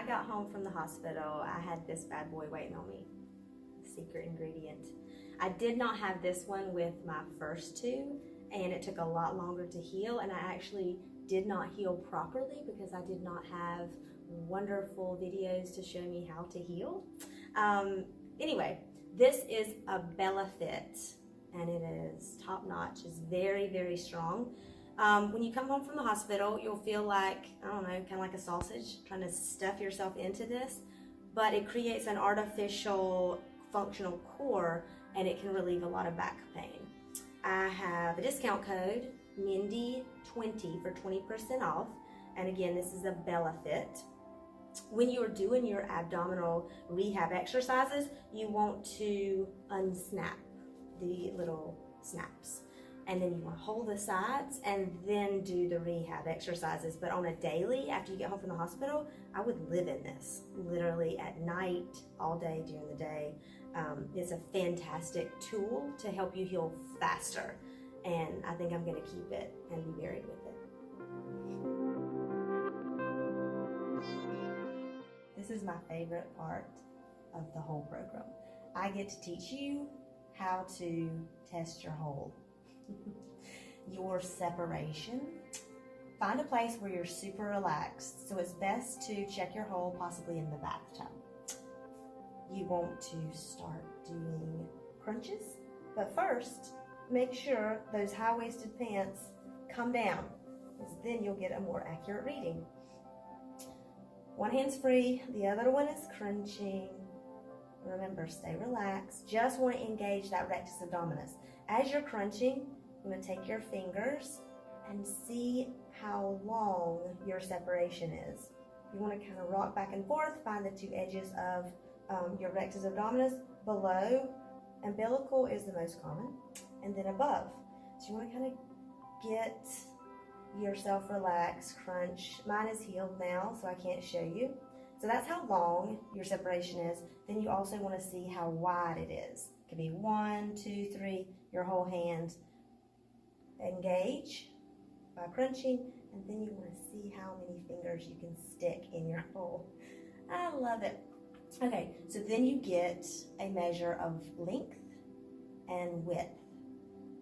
got home from the hospital, I had this bad boy waiting on me. Secret ingredient. I did not have this one with my first two, and it took a lot longer to heal, and I actually did not heal properly because I did not have wonderful videos to show me how to heal. Anyway, this is a Bella Fit, and it is top notch. It's very, very strong. When you come home from the hospital, you'll feel like, I don't know, kind of like a sausage, trying to stuff yourself into this, but it creates an artificial functional core, and it can relieve a lot of back pain. I have a discount code, Mindy20 for 20% off, and again, this is a Bella Fit. When you're doing your abdominal rehab exercises, you want to unsnap the little snaps. And then you want to hold the sides and then do the rehab exercises. But on a daily, after you get home from the hospital, I would live in this, literally at night, all day, during the day. It's a fantastic tool to help you heal faster. And I think I'm going to keep it and be buried with it. This is my favorite part of the whole program. I get to teach you how to test your hole. Your separation. Find a place where you're super relaxed. So it's best to check your hole, possibly in the bathtub. You want to start doing crunches, but first, make sure those high-waisted pants come down, because then you'll get a more accurate reading. One hand's free, the other one is crunching. Remember, stay relaxed. Just want to engage that rectus abdominis. As you're crunching, I'm going to take your fingers and see how long your separation is. You want to kind of rock back and forth, find the two edges of your rectus abdominis. Below, umbilical is the most common, and then above. So you want to kind of get yourself relaxed, crunch. Mine is healed now, so I can't show you. So that's how long your separation is. Then you also want to see how wide it is. It could be 1, 2, 3, your whole hand. Engage by crunching, and then you want to see how many fingers you can stick in your hole. I love it. Okay, so then you get a measure of length and width.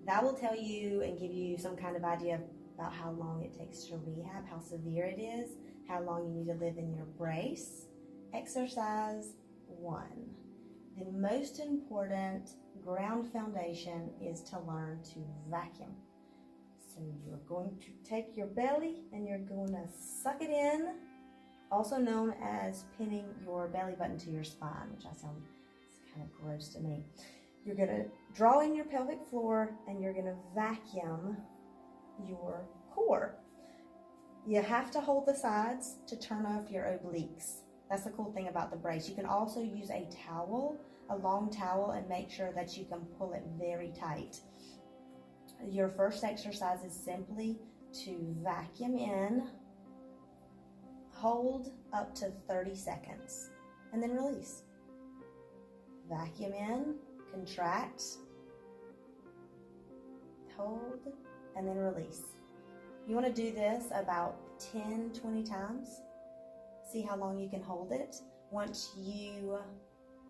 That will tell you and give you some kind of idea about how long it takes to rehab, how severe it is, how long you need to live in your brace. Exercise 1. The most important ground foundation is to learn to vacuum. So you're going to take your belly and you're going to suck it in, also known as pinning your belly button to your spine, which it's kind of gross to me. You're going to draw in your pelvic floor and you're going to vacuum your core. You have to hold the sides to turn off your obliques. That's the cool thing about the brace. You can also use a towel, a long towel, and make sure that you can pull it very tight. Your first exercise is simply to vacuum in, hold up to 30 seconds, and then release. Vacuum in, contract, hold, and then release. You want to do this about 10-20 times. See how long you can hold it. Once you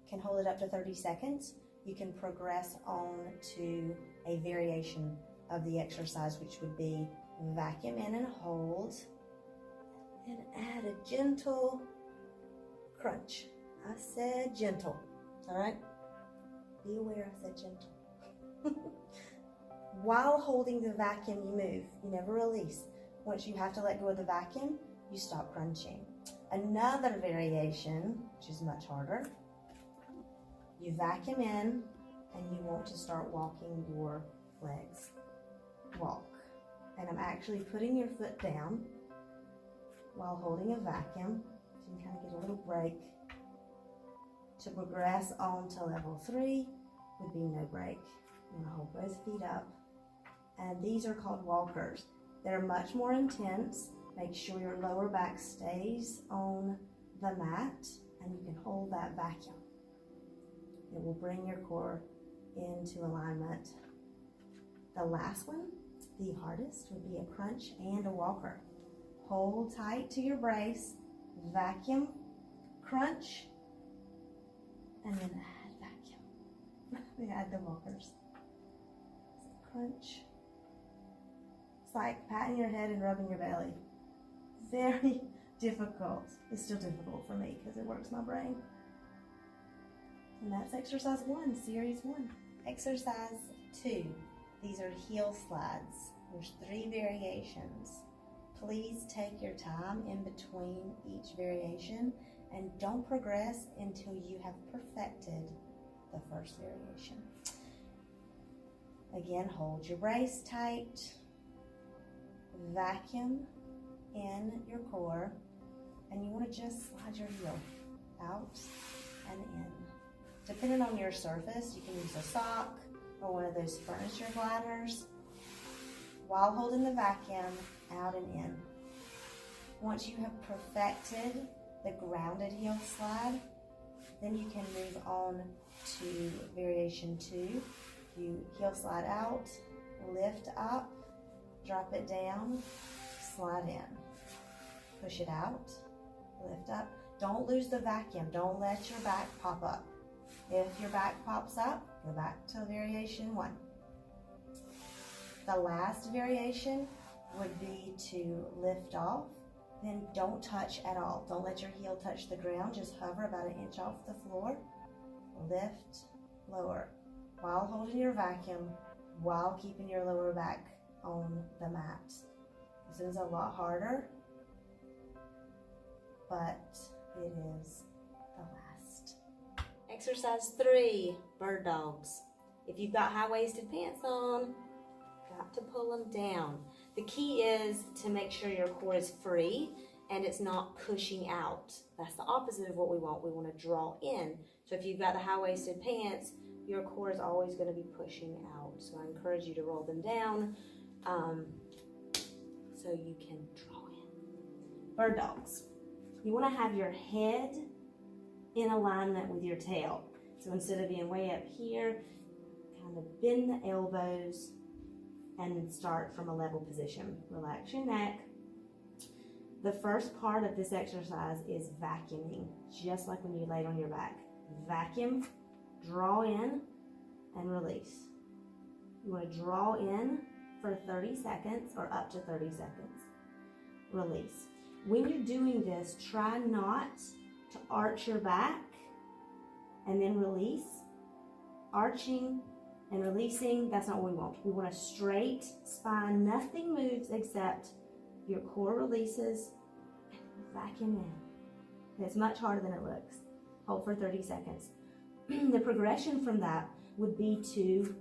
can hold it up to 30 seconds, you can progress on to a variation of the exercise, which would be vacuum in and hold, and add a gentle crunch. I said gentle, all right? Be aware I said gentle. While holding the vacuum, you move. You never release. Once you have to let go of the vacuum, you stop crunching. Another variation, which is much harder, you vacuum in and you want to start walking your legs. Walk. And I'm actually putting your foot down while holding a vacuum, so you can kind of get a little break. To progress on to level 3 would be no break. You want to hold both feet up. And these are called walkers. They're much more intense. Make sure your lower back stays on the mat and you can hold that vacuum. It will bring your core into alignment. The last one, the hardest, would be a crunch and a walker. Hold tight to your brace, vacuum, crunch, and then add vacuum. We add the walkers. Crunch. It's like patting your head and rubbing your belly. Very difficult. It's still difficult for me because it works my brain. And that's exercise 1, series 1. Exercise 2. These are heel slides. There's 3 variations. Please take your time in between each variation and don't progress until you have perfected the first variation. Again, hold your brace tight. Vacuum in your core, and you want to just slide your heel out and in. Depending on your surface, you can use a sock or one of those furniture gliders while holding the vacuum out and in. Once you have perfected the grounded heel slide, then you can move on to variation 2. You heel slide out, lift up, drop it down, slide in. Push it out, lift up. Don't lose the vacuum. Don't let your back pop up. If your back pops up, go back to variation 1. The last variation would be to lift off, then don't touch at all. Don't let your heel touch the ground. Just hover about 1 inch off the floor. Lift, lower, while holding your vacuum, while keeping your lower back on the mat. This is a lot harder, but it is the last. Exercise 3, bird dogs. If you've got high-waisted pants on, got to pull them down. The key is to make sure your core is free and it's not pushing out. That's the opposite of what we want. We want to draw in. So if you've got the high-waisted pants, your core is always going to be pushing out. So I encourage you to roll them down so you can draw in. Bird dogs. You want to have your head in alignment with your tail. So instead of being way up here, kind of bend the elbows and start from a level position. Relax your neck. The first part of this exercise is vacuuming, just like when you laid on your back. Vacuum, draw in, and release. You want to draw in for 30 seconds or up to 30 seconds. Release. When you're doing this, try not to arch your back and then release. Arching and releasing, that's not what we want. We want a straight spine. Nothing moves except your core releases and vacuum in. It's much harder than it looks. Hold for 30 seconds. The progression from that would be to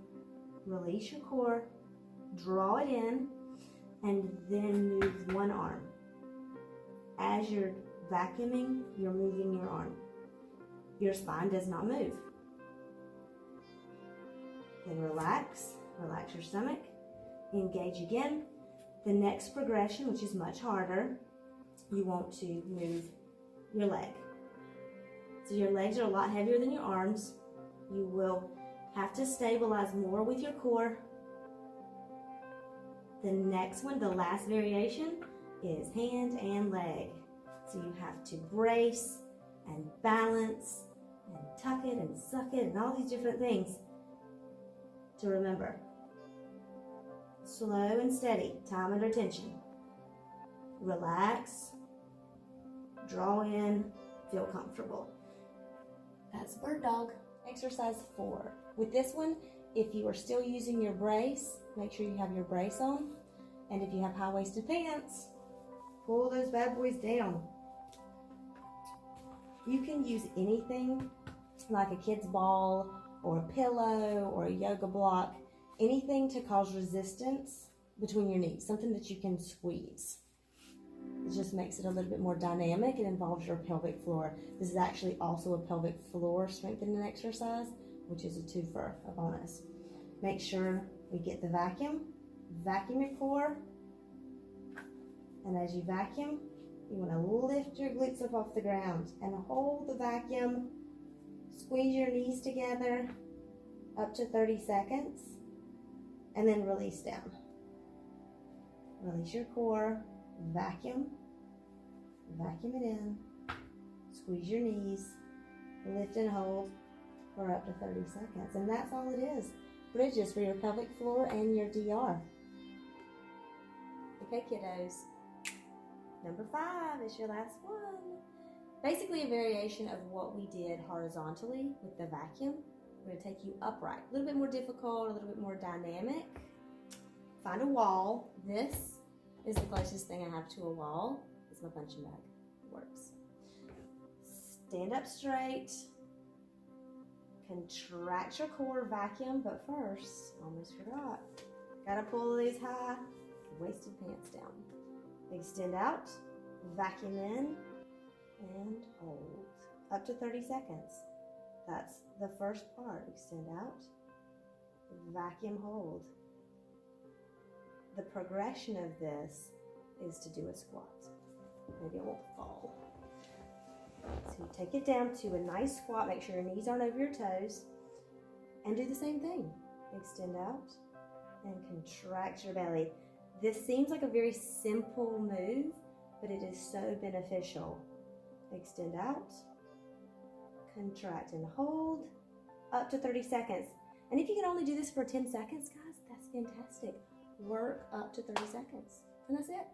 release your core, draw it in, and then move one arm. As you're vacuuming, you're moving your arm. Your spine does not move. Then relax, relax your stomach, engage again. The next progression, which is much harder, you want to move your leg. So your legs are a lot heavier than your arms. You will have to stabilize more with your core. The next one, the last variation, is hand and leg. So you have to brace and balance and tuck it and suck it and all these different things to remember. Slow and steady, time under tension. Relax, draw in, feel comfortable. That's bird dog. Exercise 4. With this one, if you are still using your brace, make sure you have your brace on. And if you have high-waisted pants, pull those bad boys down. You can use anything like a kid's ball or a pillow or a yoga block, anything to cause resistance between your knees, something that you can squeeze. It just makes it a little bit more dynamic. It involves your pelvic floor. This is actually also a pelvic floor strengthening exercise, which is a twofer, a bonus. Make sure we get the vacuum your core, and as you vacuum, you want to lift your glutes up off the ground and hold the vacuum. Squeeze your knees together up to 30 seconds, and then release down. Release your core, vacuum it in, Squeeze your knees, lift and hold for up to 30 seconds. And that's all it is. Bridges for your pelvic floor and your DR. Okay, kiddos. Number 5 is your last one. Basically a variation of what we did horizontally with the vacuum. We're going to take you upright. A little bit more difficult, a little bit more dynamic. Find a wall. This is the closest thing I have to a wall. It's my punching bag. It works. Stand up straight. Contract your core, vacuum, but first, almost forgot. Gotta pull these high waisted pants down. Extend out, vacuum in, and hold. Up to 30 seconds. That's the first part. Extend out, vacuum, hold. The progression of this is to do a squat. Maybe I won't fall. So you take it down to a nice squat. Make sure your knees aren't over your toes. And do the same thing. Extend out and contract your belly. This seems like a very simple move, but it is so beneficial. Extend out, contract and hold, up to 30 seconds. And if you can only do this for 10 seconds, guys, that's fantastic. Work up to 30 seconds. And that's it.